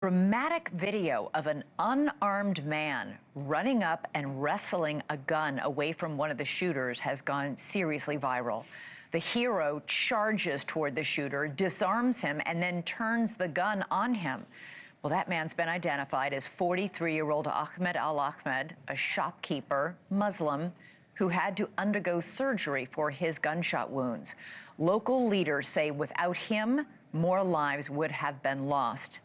dramatic video of an unarmed man running up and wrestling a gun away from one of the shooters has gone seriously viral. The hero charges toward the shooter, disarms him, and then turns the gun on him. Well, that man's been identified as 43-year-old Ahmed Al-Ahmed, a shopkeeper, Muslim, who had to undergo surgery for his gunshot wounds. Local leaders say without him, more lives would have been lost.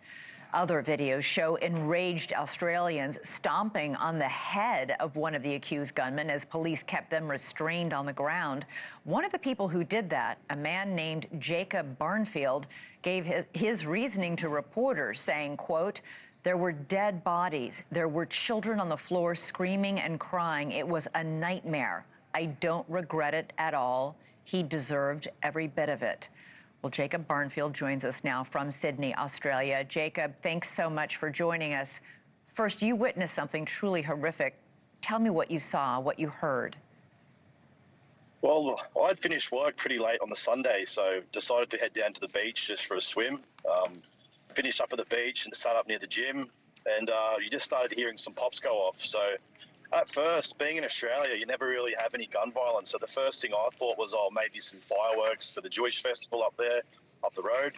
Other videos show enraged Australians stomping on the head of one of the accused gunmen as police kept them restrained on the ground. One of the people who did that, a man named Jacob Barnfield, gave his reasoning to reporters, saying, quote, "There were dead bodies. There were children on the floor screaming and crying. It was a nightmare. I don't regret it at all. He deserved every bit of it." Well, Jacob Barnfield joins us now from Sydney, Australia. Jacob, thanks so much for joining us. First, you witnessed something truly horrific. Tell me what you saw, what you heard. Well, I'd finished work pretty late on the Sunday, so decided to head down to the beach just for a swim. Finished up at the beach and sat up near the gym, and you just started hearing some pops go off. So at first, being in Australia, you never really have any gun violence. So the first thing I thought was, oh, maybe some fireworks for the Jewish festival up there, up the road.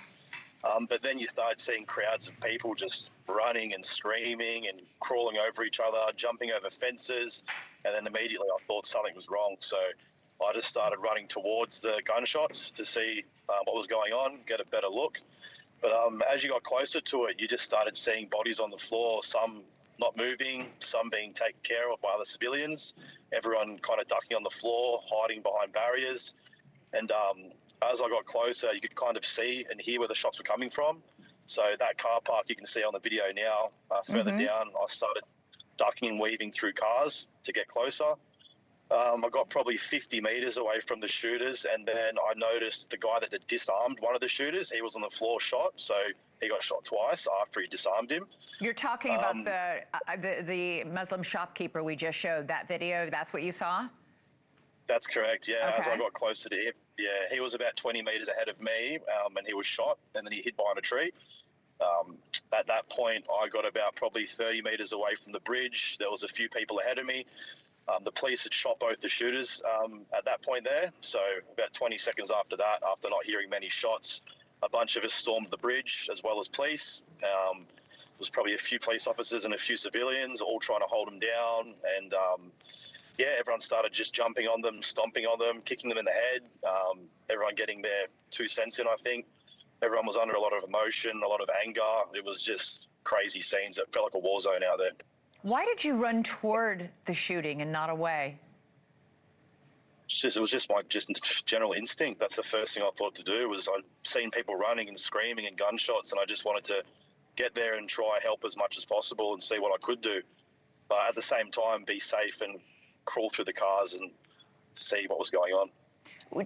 But then you started seeing crowds of people just running and screaming and crawling over each other, jumping over fences. And then immediately I thought something was wrong. So I just started running towards the gunshots to see what was going on, get a better look. But as you got closer to it, you just started seeing bodies on the floor, some not moving, some being taken care of by other civilians, everyone kind of ducking on the floor, hiding behind barriers. And as I got closer, you could kind of see and hear where the shots were coming from. So that car park you can see on the video now, further down, I started ducking and weaving through cars to get closer. I got probably 50 metres away from the shooters, and then I noticed the guy that had disarmed one of the shooters, he was on the floor shot, so he got shot twice after he disarmed him. You're talking about the Muslim shopkeeper we just showed, that video, that's what you saw? That's correct, yeah. Okay. As I got closer to him, yeah, he was about 20 metres ahead of me, and he was shot, and then he hid behind a tree. At that point, I got about probably 30 metres away from the bridge. There was a few people ahead of me. The police had shot both the shooters at that point there. So about 20 seconds after that, after not hearing many shots, a bunch of us stormed the bridge as well as police. There was probably a few police officers and a few civilians all trying to hold them down. And yeah, everyone started just jumping on them, stomping on them, kicking them in the head. Everyone getting their 2 cents in, I think. Everyone was under a lot of emotion, a lot of anger. It was just crazy scenes. It felt like a war zone out there. Why did you run toward the shooting and not away? It was just my general instinct. That's the first thing I thought to do. Was I'd seen people running and screaming and gunshots, and I just wanted to get there and try help as much as possible and see what I could do. But at the same time, be safe and crawl through the cars and see what was going on.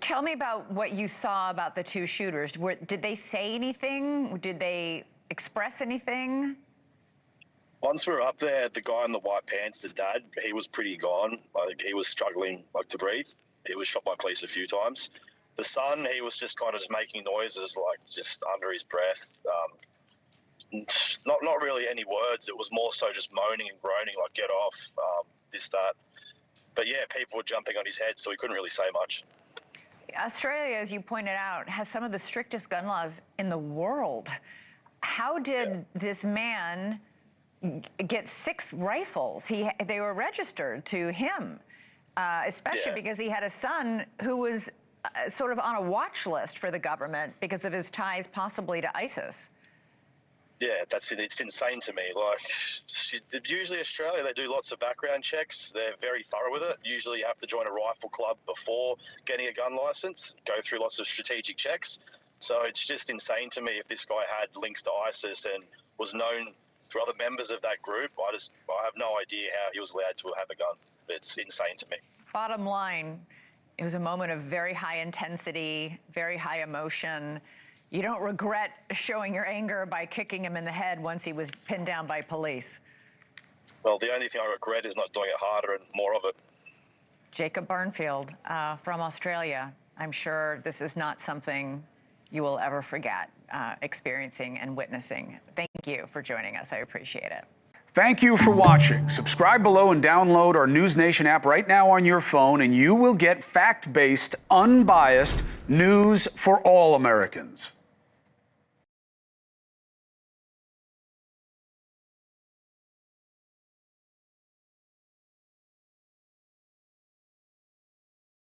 Tell me about what you saw about the two shooters. Did they say anything? Did they express anything? Once we were up there, the guy in the white pants, the dad, he was pretty gone. Like, he was struggling to breathe. He was shot by police a few times. The son, he was just kind of just making noises, just under his breath. Not really any words. It was more so just moaning and groaning, like, get off, this, that. But yeah, people were jumping on his head, so he couldn't really say much. Australia, as you pointed out, has some of the strictest gun laws in the world. How did this man get 6 rifles? They were registered to him, especially because he had a son who was sort of on a watch list for the government because of his ties possibly to ISIS. Yeah, it's insane to me. Usually Australia, they do lots of background checks. They're very thorough with it. Usually you have to join a rifle club before getting a gun license, go through lots of strategic checks. So it's just insane to me if this guy had links to ISIS and was known to other members of that group. I have no idea how he was allowed to have a gun. It's insane to me. Bottom line, it was a moment of very high intensity, very high emotion. You don't regret showing your anger by kicking him in the head once he was pinned down by police. Well, the only thing I regret is not doing it harder and more of it. Jacob Barnfield from Australia. I'm sure this is not something you will ever forget. experiencing and witnessing. Thank you for joining us. I appreciate it. Thank you for watching. Subscribe below and download our NewsNation app right now on your phone, and you will get fact-based, unbiased news for all Americans.